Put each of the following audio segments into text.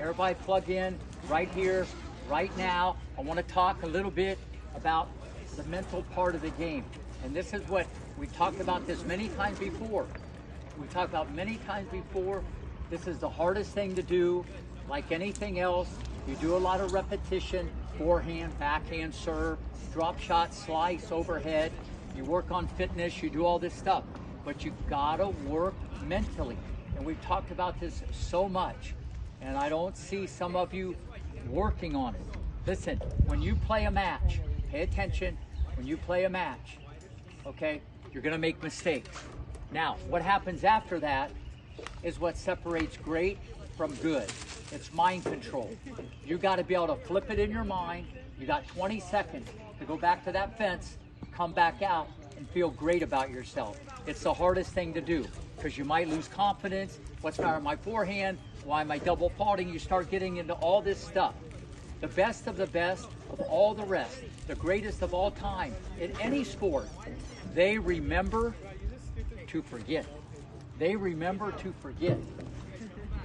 Everybody plug in right here, right now. I want to talk a little bit about the mental part of the game. And this is what we talked about this many times before. We talked about many times before. This is the hardest thing to do. Like anything else, you do a lot of repetition, forehand, backhand, serve, drop shot, slice, overhead. You work on fitness, you do all this stuff. But you gotta work mentally. And we've talked about this so much. And I don't see some of you working on it. Listen, when you play a match, pay attention. When you play a match, okay, you're gonna make mistakes. Now, what happens after that is what separates great from good. It's mind control. You gotta be able to flip it in your mind. You got 20 seconds to go back to that fence, come back out, and feel great about yourself. It's the hardest thing to do because you might lose confidence. What's the matter with my forehand? Why am I double faulting? You start getting into all this stuff. The best of all the rest, the greatest of all time in any sport, they remember to forget. They remember to forget.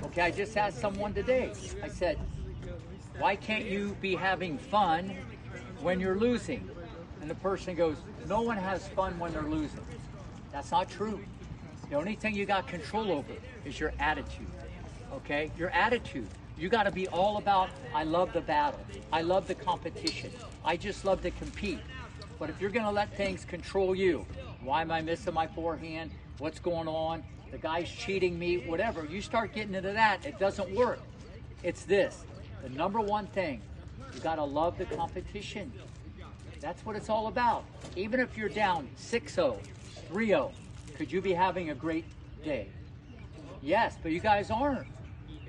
Okay, I just asked someone today, I said, why can't you be having fun when you're losing? And the person goes, no one has fun when they're losing. That's not true. The only thing you got control over is your attitude. Okay, your attitude. You got to be all about, I love the battle. I love the competition. I just love to compete. But if you're going to let things control you, why am I missing my forehand? What's going on? The guy's cheating me, whatever. You start getting into that, it doesn't work. It's this. The number one thing, you got to love the competition. That's what it's all about. Even if you're down 6-0, 3-0, could you be having a great day? Yes, but you guys aren't.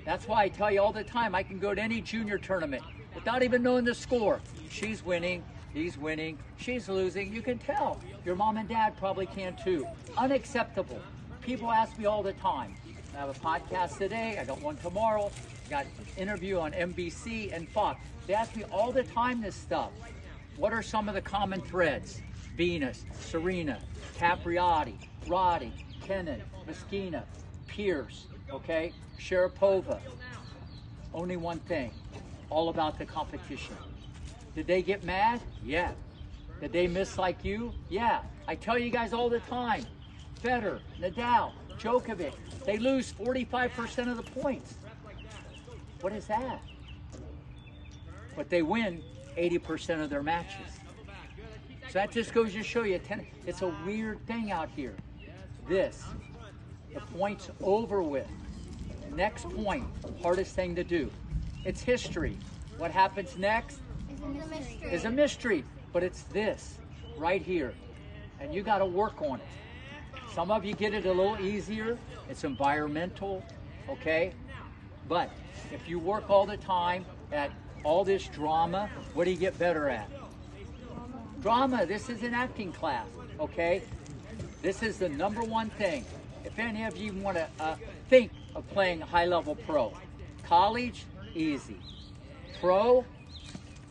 That's why I tell you all the time, I can go to any junior tournament without even knowing the score. She's winning, he's winning, she's losing. You can tell. Your mom and dad probably can too. Unacceptable. People ask me all the time. I have a podcast today, I got one tomorrow, got an interview on NBC and Fox. They ask me all the time this stuff. What are some of the common threads? Venus, Serena, Capriati, Roddy, Kenin, Meskina, Pierce, okay, Sharapova. Only one thing, all about the competition. Did they get mad? Yeah. Did they miss like you? Yeah. I tell you guys all the time, Federer, Nadal, Djokovic, they lose 45% of the points. What is that? But they win 80% of their matches. So that just goes to show you, it's a weird thing out here. This, the point's over with. Next point, hardest thing to do. It's history. What happens next is a mystery, but it's this right here. And you got to work on it. Some of you get it a little easier. It's environmental, okay? But if you work all the time at all this drama, what do you get better at? Drama. This is an acting class, okay? This is the number one thing. If any of you want to think of playing high-level pro, college, easy. Pro,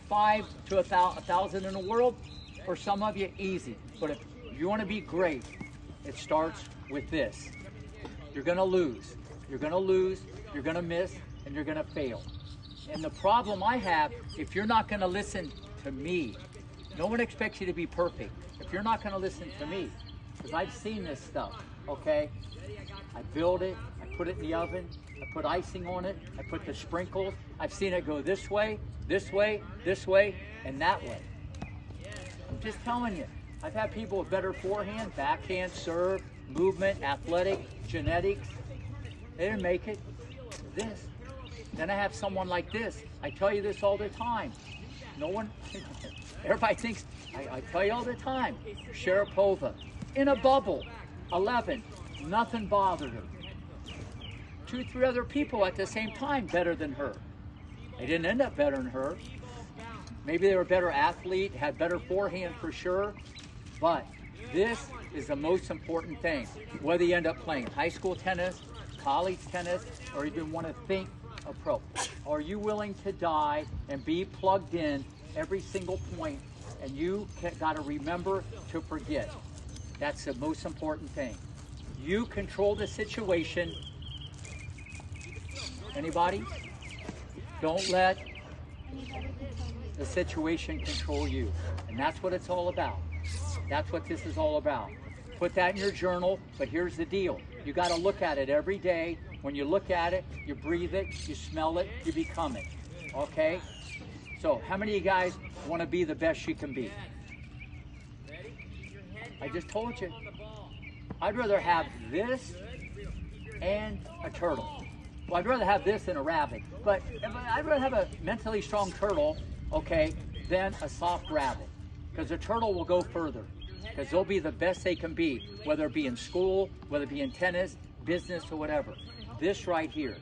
5 to 1,000 in the world, for some of you, easy. But if you want to be great, it starts with this. You're going to lose. You're going to lose, you're going to miss, and you're going to fail. And the problem I have, if you're not going to listen to me, no one expects you to be perfect. If you're not going to listen to me, because I've seen this stuff, okay? I build it, I put it in the oven, I put icing on it, I put the sprinkles. I've seen it go this way, this way, this way, and that way. I'm just telling you. I've had people with better forehand, backhand, serve, movement, athletic, genetics. They didn't make it. This. Then I have someone like this. I tell you this all the time. No one, everybody thinks, I tell you all the time. Sharapova, in a bubble, 11, nothing bothered her. 2, 3 other people at the same time better than her. They didn't end up better than her. Maybe they were a better athlete, had better forehand for sure. But this is the most important thing. Whether you end up playing high school tennis, college tennis, or even want to think of pro. Are you willing to die and be plugged in every single point? And you got to remember to forget. That's the most important thing. You control the situation. Anybody? Don't let the situation control you. And that's what it's all about. That's what this is all about. Put that in your journal, but here's the deal. You got to look at it every day. When you look at it, you breathe it, you smell it, you become it. Okay? So, how many of you guys want to be the best you can be? I just told you. I'd rather have this and a turtle. Well, I'd rather have this than a rabbit. But I'd rather have a mentally strong turtle, okay, than a soft rabbit. Because a turtle will go further. Because they'll be the best they can be, whether it be in school, whether it be in tennis, business, or whatever. This right here,